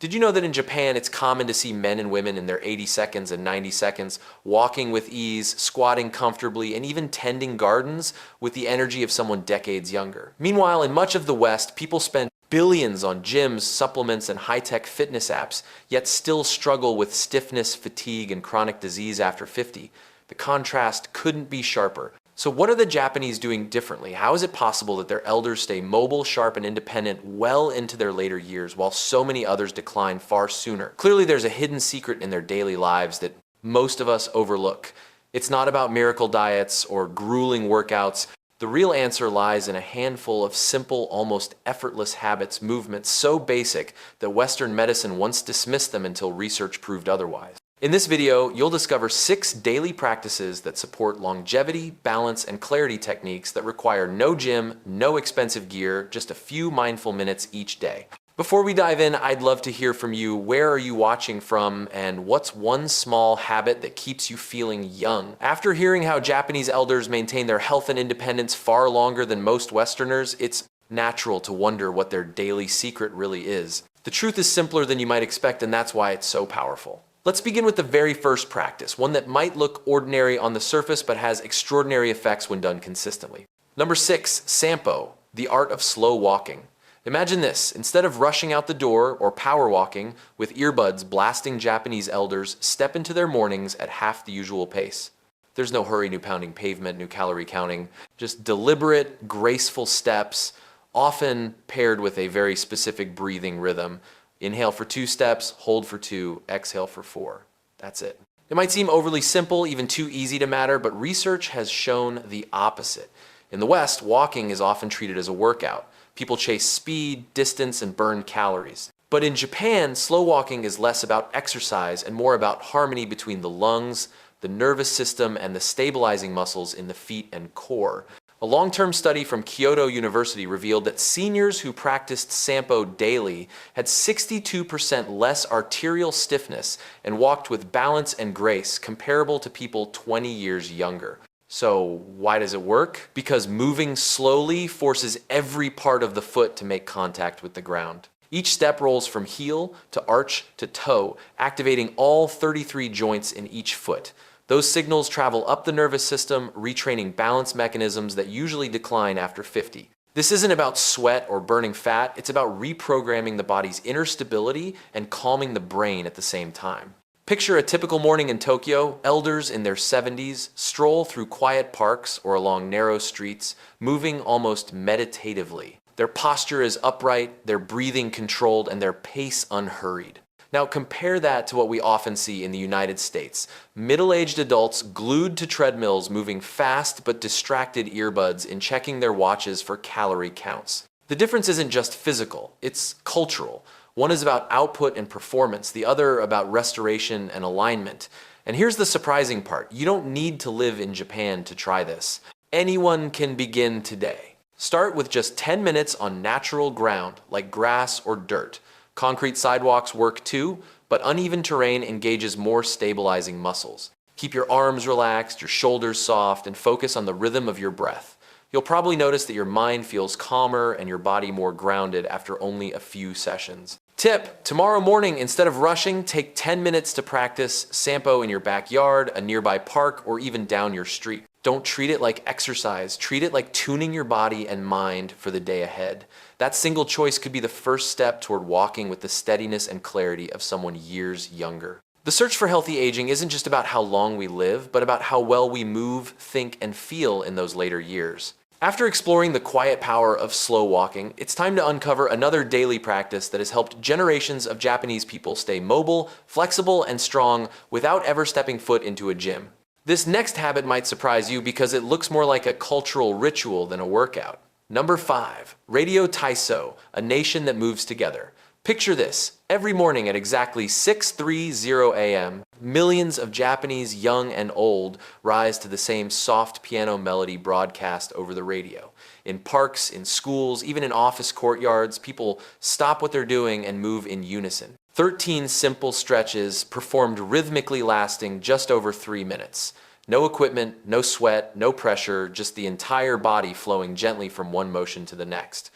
Did you know that in Japan it's common to see men and women in their 80 seconds and 90 seconds walking with ease, squatting comfortably, and even tending gardens with the energy of someone decades younger? Meanwhile, in much of the West, people spend billions on gyms, supplements, and high-tech fitness apps, yet still struggle with stiffness, fatigue, and chronic disease after 50. The contrast couldn't be sharper. So what are the Japanese doing differently? How is it possible that their elders stay mobile, sharp, and independent well into their later years, while so many others decline far sooner? Clearly, there's a hidden secret in their daily lives that most of us overlook. It's not about miracle diets or grueling workouts. The real answer lies in a handful of simple, almost effortless habits, movements so basic that Western medicine once dismissed them until research proved otherwise. In this video, you'll discover 6 daily practices that support longevity, balance, and clarity techniques that require no gym, no expensive gear, just a few mindful minutes each day. Before we dive in, I'd love to hear from you. Where are you watching from, and what's one small habit that keeps you feeling young? After hearing how Japanese elders maintain their health and independence far longer than most Westerners, it's natural to wonder what their daily secret really is. The truth is simpler than you might expect, and that's why it's so powerful. Let's begin with the very first practice, one that might look ordinary on the surface but has extraordinary effects when done consistently. Number 6, Sampo, the art of slow walking. Imagine this: instead of rushing out the door or power walking with earbuds blasting, Japanese elders step into their mornings at half the usual pace. There's no hurry, new pounding pavement, new calorie counting, just deliberate, graceful steps, often paired with a very specific breathing rhythm. Inhale for 2 steps, hold for 2, exhale for 4. That's it. It might seem overly simple, even too easy to matter, but research has shown the opposite. In the West, walking is often treated as a workout. People chase speed, distance, and burn calories. But in Japan, slow walking is less about exercise and more about harmony between the lungs, the nervous system, and the stabilizing muscles in the feet and core. A long-term study from Kyoto University revealed that seniors who practiced Sampo daily had 62% less arterial stiffness and walked with balance and grace, comparable to people 20 years younger. So why does it work? Because moving slowly forces every part of the foot to make contact with the ground. Each step rolls from heel to arch to toe, activating all 33 joints in each foot. Those signals travel up the nervous system, retraining balance mechanisms that usually decline after 50. This isn't about sweat or burning fat, it's about reprogramming the body's inner stability and calming the brain at the same time. Picture a typical morning in Tokyo. Elders in their 70s stroll through quiet parks or along narrow streets, moving almost meditatively. Their posture is upright, their breathing controlled, and their pace unhurried. Now compare that to what we often see in the United States. Middle-aged adults glued to treadmills, moving fast but distracted earbuds and checking their watches for calorie counts. The difference isn't just physical, it's cultural. One is about output and performance, the other about restoration and alignment. And here's the surprising part: you don't need to live in Japan to try this. Anyone can begin today. Start with just 10 minutes on natural ground, like grass or dirt. Concrete sidewalks work too, but uneven terrain engages more stabilizing muscles. Keep your arms relaxed, your shoulders soft, and focus on the rhythm of your breath. You'll probably notice that your mind feels calmer and your body more grounded after only a few sessions. Tip: tomorrow morning, instead of rushing, take 10 minutes to practice Sampo in your backyard, a nearby park, or even down your street. Don't treat it like exercise, treat it like tuning your body and mind for the day ahead. That single choice could be the first step toward walking with the steadiness and clarity of someone years younger. The search for healthy aging isn't just about how long we live, but about how well we move, think, and feel in those later years. After exploring the quiet power of slow walking, it's time to uncover another daily practice that has helped generations of Japanese people stay mobile, flexible, and strong without ever stepping foot into a gym. This next habit might surprise you because it looks more like a cultural ritual than a workout. Number 5, Radio Taiso, a nation that moves together. Picture this: every morning at exactly 6:30 a.m., millions of Japanese, young and old, rise to the same soft piano melody broadcast over the radio. In parks, in schools, even in office courtyards, people stop what they're doing and move in unison. 13 simple stretches performed rhythmically, lasting just over 3 minutes. No equipment, no sweat, no pressure, just the entire body flowing gently from one motion to the next.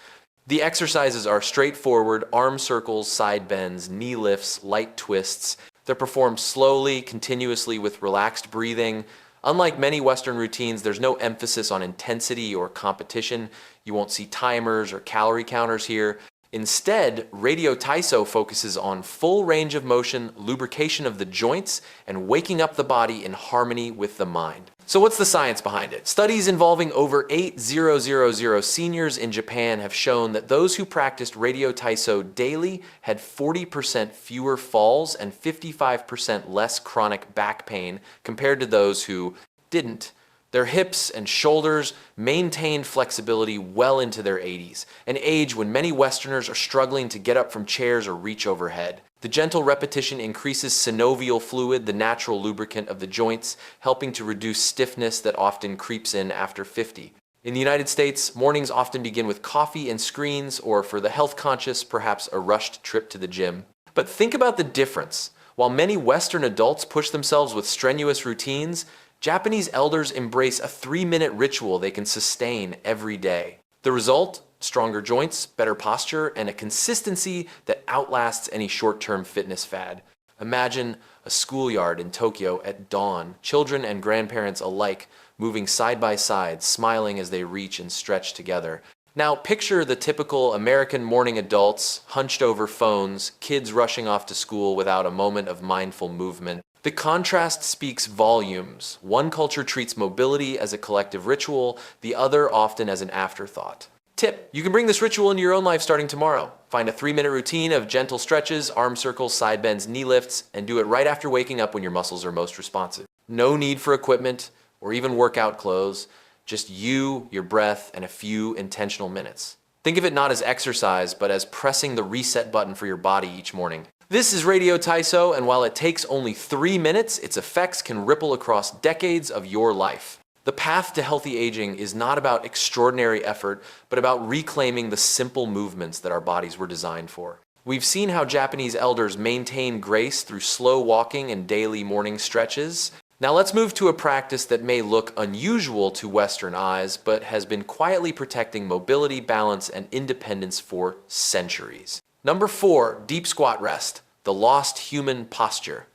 The exercises are straightforward arm circles, side bends, knee lifts, light twists. They're performed slowly, continuously with relaxed breathing. Unlike many Western routines, there's no emphasis on intensity or competition. You won't see timers or calorie counters here. Instead, Radio Taiso focuses on full range of motion, lubrication of the joints, and waking up the body in harmony with the mind. So what's the science behind it? Studies involving over 8,000 seniors in Japan have shown that those who practiced Radio Taiso daily had 40% fewer falls and 55% less chronic back pain compared to those who didn't. Their hips and shoulders maintained flexibility well into their 80s, an age when many Westerners are struggling to get up from chairs or reach overhead. The gentle repetition increases synovial fluid, the natural lubricant of the joints, helping to reduce stiffness that often creeps in after 50. In the United States, mornings often begin with coffee and screens, or for the health conscious, perhaps a rushed trip to the gym. But think about the difference. While many Western adults push themselves with strenuous routines, Japanese elders embrace a 3-minute ritual they can sustain every day. The result? Stronger joints, better posture, and a consistency that outlasts any short-term fitness fad. Imagine a schoolyard in Tokyo at dawn, children and grandparents alike moving side by side, smiling as they reach and stretch together. Now picture the typical American morning adults, hunched over phones, kids rushing off to school without a moment of mindful movement. The contrast speaks volumes. One culture treats mobility as a collective ritual, the other often as an afterthought. Tip: you can bring this ritual into your own life starting tomorrow. Find a 3-minute routine of gentle stretches, arm circles, side bends, knee lifts, and do it right after waking up when your muscles are most responsive. No need for equipment or even workout clothes, just you, your breath, and a few intentional minutes. Think of it not as exercise, but as pressing the reset button for your body each morning. This is Radio Taiso, and while it takes only 3 minutes, its effects can ripple across decades of your life. The path to healthy aging is not about extraordinary effort, but about reclaiming the simple movements that our bodies were designed for. We've seen how Japanese elders maintain grace through slow walking and daily morning stretches. Now let's move to a practice that may look unusual to Western eyes, but has been quietly protecting mobility, balance, and independence for centuries. Number 4, deep squat rest, the lost human posture.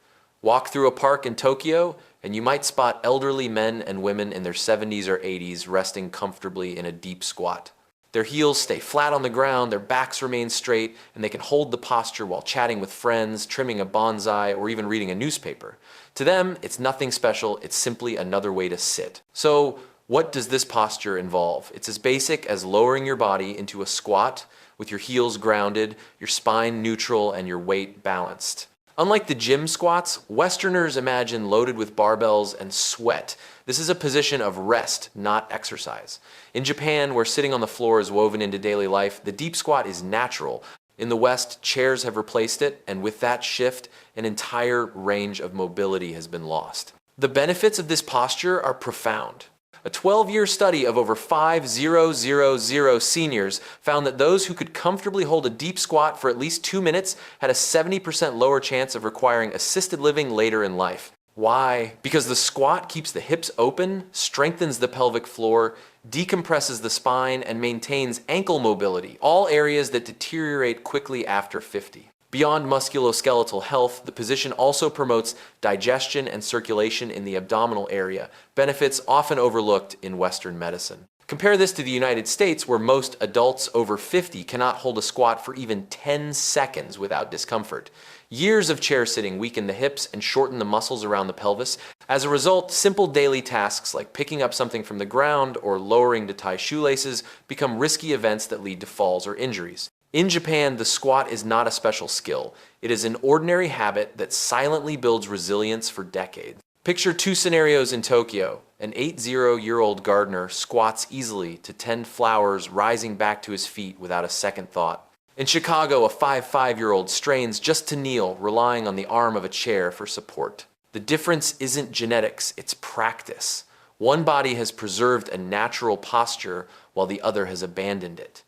Walk through a park in Tokyo, and you might spot elderly men and women in their 70s or 80s resting comfortably in a deep squat. Their heels stay flat on the ground, their backs remain straight, and they can hold the posture while chatting with friends, trimming a bonsai, or even reading a newspaper. To them, it's nothing special, it's simply another way to sit. So, what does this posture involve? It's as basic as lowering your body into a squat with your heels grounded, your spine neutral, and your weight balanced. Unlike the gym squats, Westerners imagine loaded with barbells and sweat. This is a position of rest, not exercise. In Japan, where sitting on the floor is woven into daily life, the deep squat is natural. In the West, chairs have replaced it, and with that shift, an entire range of mobility has been lost. The benefits of this posture are profound. A 12-year study of over 5,000 seniors found that those who could comfortably hold a deep squat for at least 2 minutes had a 70% lower chance of requiring assisted living later in life. Why? Because the squat keeps the hips open, strengthens the pelvic floor, decompresses the spine, and maintains ankle mobility, all areas that deteriorate quickly after 50. Beyond musculoskeletal health, the position also promotes digestion and circulation in the abdominal area, benefits often overlooked in Western medicine. Compare this to the United States, where most adults over 50 cannot hold a squat for even 10 seconds without discomfort. Years of chair sitting weaken the hips and shorten the muscles around the pelvis. As a result, simple daily tasks like picking up something from the ground or lowering to tie shoelaces become risky events that lead to falls or injuries. In Japan, the squat is not a special skill. It is an ordinary habit that silently builds resilience for decades. Picture 2 scenarios in Tokyo. An 80-year-old gardener squats easily to tend flowers, rising back to his feet without a second thought. In Chicago, a 55-year-old strains just to kneel, relying on the arm of a chair for support. The difference isn't genetics, it's practice. One body has preserved a natural posture while the other has abandoned it.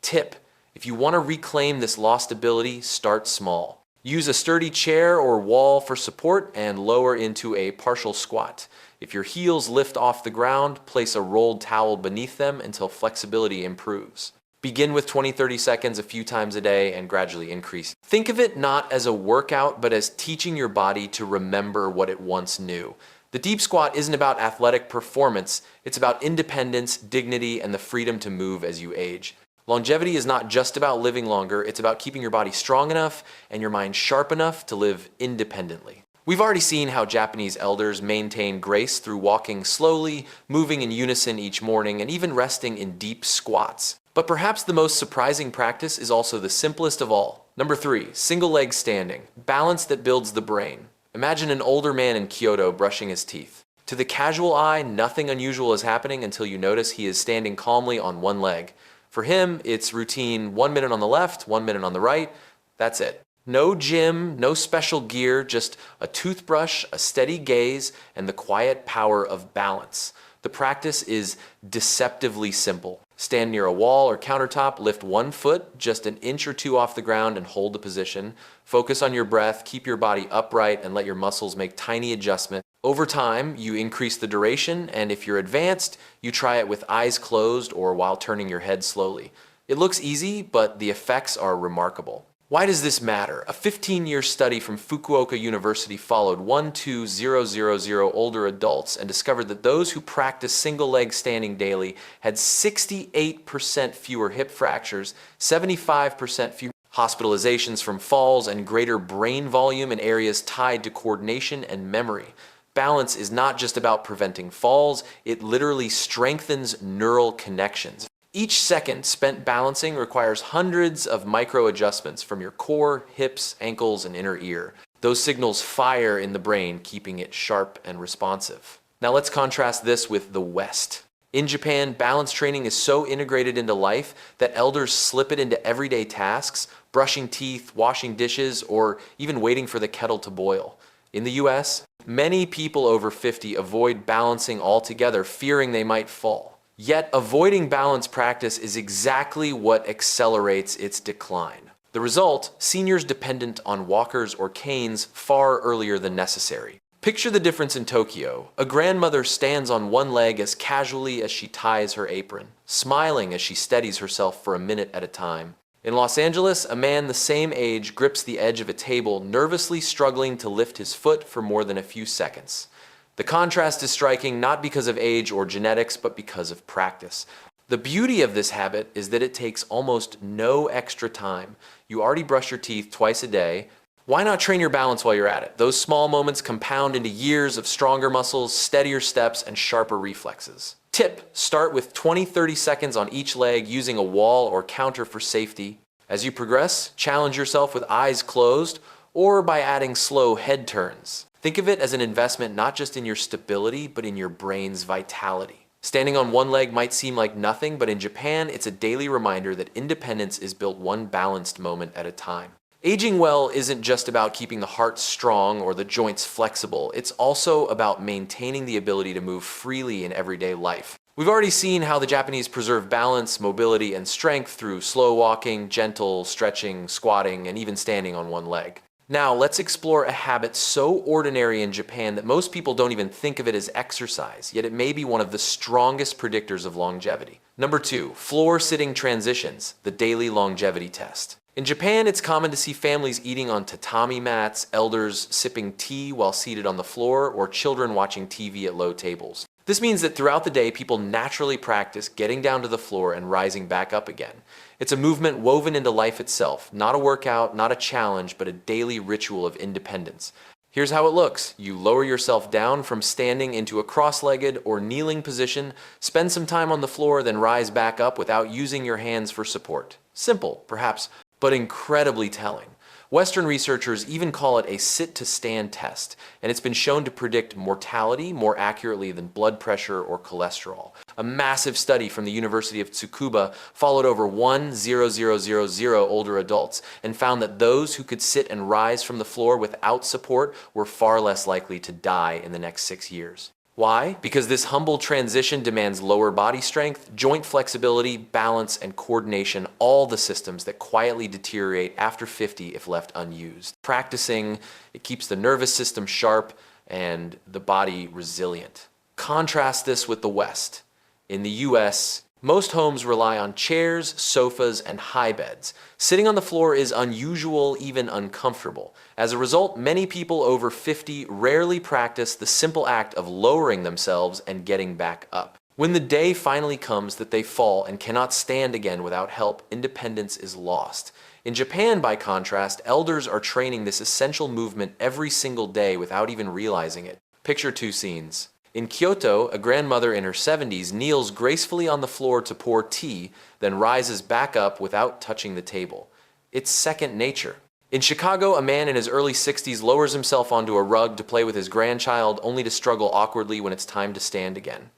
Tip: if you want to reclaim this lost ability, start small. Use a sturdy chair or wall for support and lower into a partial squat. If your heels lift off the ground, place a rolled towel beneath them until flexibility improves. Begin with 20-30 seconds a few times a day and gradually increase. Think of it not as a workout, but as teaching your body to remember what it once knew. The deep squat isn't about athletic performance, it's about independence, dignity, and the freedom to move as you age. Longevity is not just about living longer, it's about keeping your body strong enough and your mind sharp enough to live independently. We've already seen how Japanese elders maintain grace through walking slowly, moving in unison each morning, and even resting in deep squats. But perhaps the most surprising practice is also the simplest of all. Number 3, single leg standing, balance that builds the brain. Imagine an older man in Kyoto brushing his teeth. To the casual eye, nothing unusual is happening until you notice he is standing calmly on one leg. For him, it's routine 1 minute on the left, 1 minute on the right. That's it. No gym, no special gear, just a toothbrush, a steady gaze, and the quiet power of balance. The practice is deceptively simple. Stand near a wall or countertop, lift one foot just an inch or two off the ground and hold the position. Focus on your breath, keep your body upright, and let your muscles make tiny adjustments. Over time, you increase the duration, and if you're advanced, you try it with eyes closed or while turning your head slowly. It looks easy, but the effects are remarkable. Why does this matter? A 15-year study from Fukuoka University followed 1,2,000 older adults and discovered that those who practiced single-leg standing daily had 68% fewer hip fractures, 75% fewer hospitalizations from falls, and greater brain volume in areas tied to coordination and memory. Balance is not just about preventing falls, it literally strengthens neural connections. Each second spent balancing requires hundreds of micro adjustments from your core, hips, ankles, and inner ear. Those signals fire in the brain, keeping it sharp and responsive. Now let's contrast this with the West. In Japan, balance training is so integrated into life that elders slip it into everyday tasks, brushing teeth, washing dishes, or even waiting for the kettle to boil. In the US, many people over 50 avoid balancing altogether, fearing they might fall. Yet avoiding balance practice is exactly what accelerates its decline. The result, seniors dependent on walkers or canes far earlier than necessary. Picture the difference in Tokyo. A grandmother stands on one leg as casually as she ties her apron, smiling as she steadies herself for a minute at a time. In Los Angeles, a man the same age grips the edge of a table, nervously struggling to lift his foot for more than a few seconds. The contrast is striking not because of age or genetics, but because of practice. The beauty of this habit is that it takes almost no extra time. You already brush your teeth twice a day. Why not train your balance while you're at it? Those small moments compound into years of stronger muscles, steadier steps, and sharper reflexes. Tip: start with 20-30 seconds on each leg using a wall or counter for safety. As you progress, challenge yourself with eyes closed or by adding slow head turns. Think of it as an investment not just in your stability, but in your brain's vitality. Standing on one leg might seem like nothing, but in Japan, it's a daily reminder that independence is built one balanced moment at a time. Aging well isn't just about keeping the heart strong or the joints flexible. It's also about maintaining the ability to move freely in everyday life. We've already seen how the Japanese preserve balance, mobility, and strength through slow walking, gentle stretching, squatting, and even standing on one leg. Now, let's explore a habit so ordinary in Japan that most people don't even think of it as exercise, yet it may be one of the strongest predictors of longevity. Number 2, floor sitting transitions, the daily longevity test. In Japan, it's common to see families eating on tatami mats, elders sipping tea while seated on the floor, or children watching TV at low tables. This means that throughout the day, people naturally practice getting down to the floor and rising back up again. It's a movement woven into life itself, not a workout, not a challenge, but a daily ritual of independence. Here's how it looks. You lower yourself down from standing into a cross-legged or kneeling position, spend some time on the floor, then rise back up without using your hands for support. Simple, perhaps, but incredibly telling. Western researchers even call it a sit-to-stand test, and it's been shown to predict mortality more accurately than blood pressure or cholesterol. A massive study from the University of Tsukuba followed over 1,000 older adults and found that those who could sit and rise from the floor without support were far less likely to die in the next 6 years. Why? Because this humble transition demands lower body strength, joint flexibility, balance, and coordination, all the systems that quietly deteriorate after 50 if left unused. Practicing, it keeps the nervous system sharp and the body resilient. Contrast this with the West. In the US, Most homes rely on chairs, sofas, and high beds. Sitting on the floor is unusual, even uncomfortable. As a result, many people over 50 rarely practice the simple act of lowering themselves and getting back up. When the day finally comes that they fall and cannot stand again without help, independence is lost. In Japan, by contrast, elders are training this essential movement every single day without even realizing it. Picture two scenes. In Kyoto, a grandmother in her 70s kneels gracefully on the floor to pour tea, then rises back up without touching the table. It's second nature. In Chicago, a man in his early 60s lowers himself onto a rug to play with his grandchild, only to struggle awkwardly when it's time to stand again.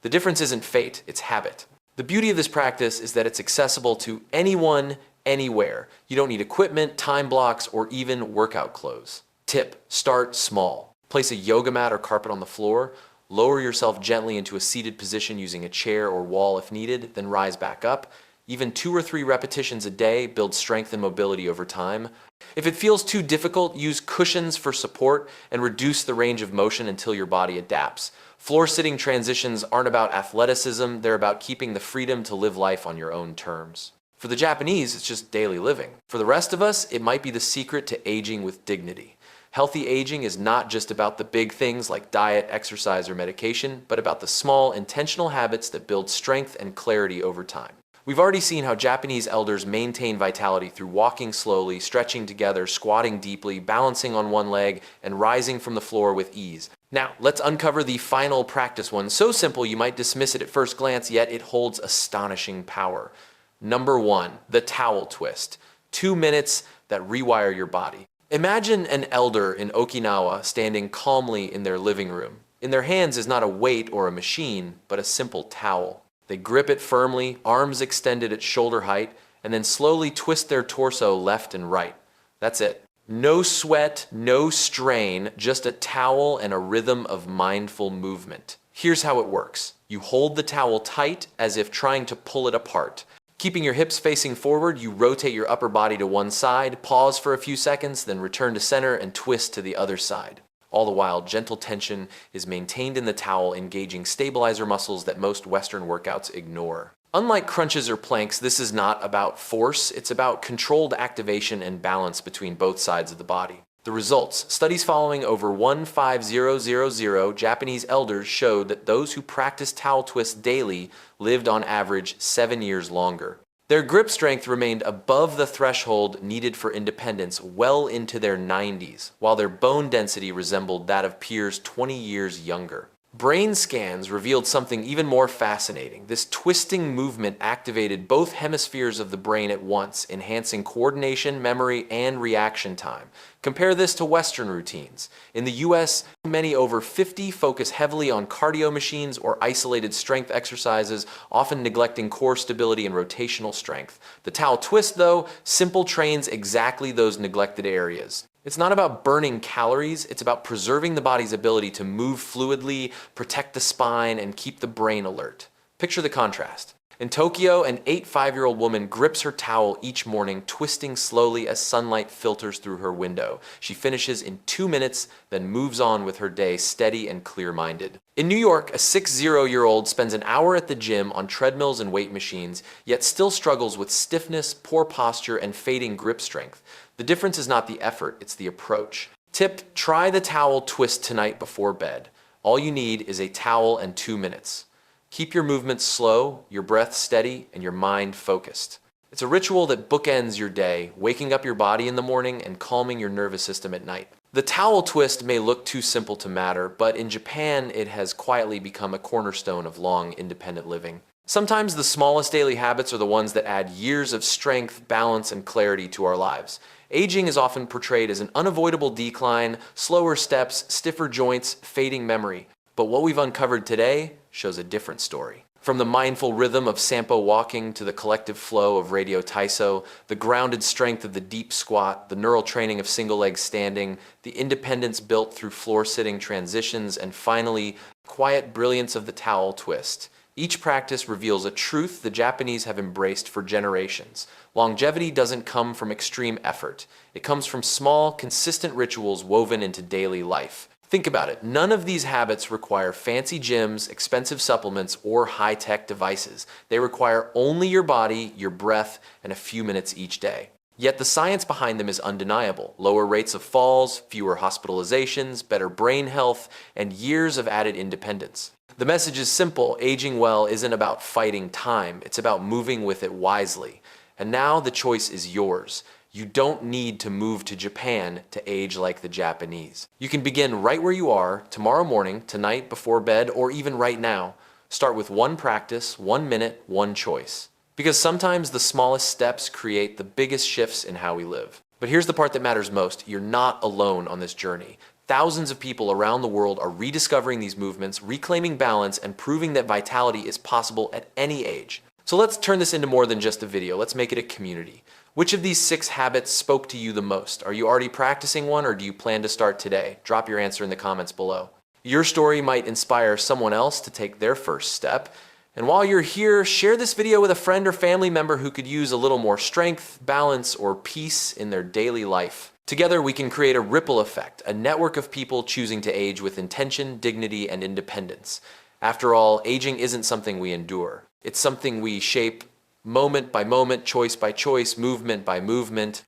The difference isn't fate, it's habit. The beauty of this practice is that it's accessible to anyone, anywhere. You don't need equipment, time blocks, or even workout clothes. Tip: start small. Place a yoga mat or carpet on the floor. Lower yourself gently into a seated position using a chair or wall if needed, then rise back up. Even 2 or 3 repetitions a day build strength and mobility over time. If it feels too difficult, use cushions for support and reduce the range of motion until your body adapts. Floor-sitting transitions aren't about athleticism, they're about keeping the freedom to live life on your own terms. For the Japanese, it's just daily living. For the rest of us, it might be the secret to aging with dignity. Healthy aging is not just about the big things like diet, exercise, or medication, but about the small, intentional habits that build strength and clarity over time. We've already seen how Japanese elders maintain vitality through walking slowly, stretching together, squatting deeply, balancing on one leg, and rising from the floor with ease. Now, let's uncover the final practice one. So simple you might dismiss it at first glance, yet it holds astonishing power. Number 1, the towel twist. 2 minutes that rewire your body. Imagine an elder in Okinawa standing calmly in their living room. In their hands is not a weight or a machine, but a simple towel. They grip it firmly, arms extended at shoulder height, and then slowly twist their torso left and right. That's it. No sweat, no strain, just a towel and a rhythm of mindful movement. Here's how it works. You hold the towel tight as if trying to pull it apart. Keeping your hips facing forward, you rotate your upper body to one side, pause for a few seconds, then return to center and twist to the other side. All the while, gentle tension is maintained in the towel, engaging stabilizer muscles that most Western workouts ignore. Unlike crunches or planks, this is not about force, it's about controlled activation and balance between both sides of the body. The results: studies following over 15000 Japanese elders showed that those who practiced towel twists daily lived on average 7 years longer. Their grip strength remained above the threshold needed for independence well into their 90s, while their bone density resembled that of peers 20 years younger. Brain scans revealed something even more fascinating. This twisting movement activated both hemispheres of the brain at once, enhancing coordination, memory, and reaction time. Compare this to Western routines. In the US, many over 50 focus heavily on cardio machines or isolated strength exercises, often neglecting core stability and rotational strength. The towel twist, though, simple trains exactly those neglected areas. It's not about burning calories, it's about preserving the body's ability to move fluidly, protect the spine, and keep the brain alert. Picture the contrast. In Tokyo, an 5-year-old woman grips her towel each morning, twisting slowly as sunlight filters through her window. She finishes in 2 minutes, then moves on with her day steady and clear-minded. In New York, a 60-year-old spends an hour at the gym on treadmills and weight machines, yet still struggles with stiffness, poor posture, and fading grip strength. The difference is not the effort, it's the approach. Tip: try the towel twist tonight before bed. All you need is a towel and 2 minutes. Keep your movements slow, your breath steady, and your mind focused. It's a ritual that bookends your day, waking up your body in the morning and calming your nervous system at night. The towel twist may look too simple to matter, but in Japan it has quietly become a cornerstone of long, independent living. Sometimes the smallest daily habits are the ones that add years of strength, balance, and clarity to our lives. Aging is often portrayed as an unavoidable decline, slower steps, stiffer joints, fading memory. But what we've uncovered today shows a different story. From the mindful rhythm of Sampo walking to the collective flow of Radio Taiso, the grounded strength of the deep squat, the neural training of single leg standing, the independence built through floor-sitting transitions, and finally, quiet brilliance of the towel twist. Each practice reveals a truth the Japanese have embraced for generations. Longevity doesn't come from extreme effort. It comes from small, consistent rituals woven into daily life. Think about it. None of these habits require fancy gyms, expensive supplements, or high-tech devices. They require only your body, your breath, and a few minutes each day. Yet the science behind them is undeniable. Lower rates of falls, fewer hospitalizations, better brain health, and years of added independence. The message is simple. Aging well isn't about fighting time. It's about moving with it wisely. And now the choice is yours. You don't need to move to Japan to age like the Japanese. You can begin right where you are, tomorrow morning, tonight, before bed, or even right now. Start with one practice, 1 minute, one choice. Because sometimes the smallest steps create the biggest shifts in how we live. But here's the part that matters most. You're not alone on this journey. Thousands of people around the world are rediscovering these movements, reclaiming balance, and proving that vitality is possible at any age. So let's turn this into more than just a video. Let's make it a community. Which of these 6 habits spoke to you the most? Are you already practicing one, or do you plan to start today? Drop your answer in the comments below. Your story might inspire someone else to take their first step. And while you're here, share this video with a friend or family member who could use a little more strength, balance, or peace in their daily life. Together, we can create a ripple effect, a network of people choosing to age with intention, dignity, and independence. After all, aging isn't something we endure. It's something we shape moment by moment, choice by choice, movement by movement.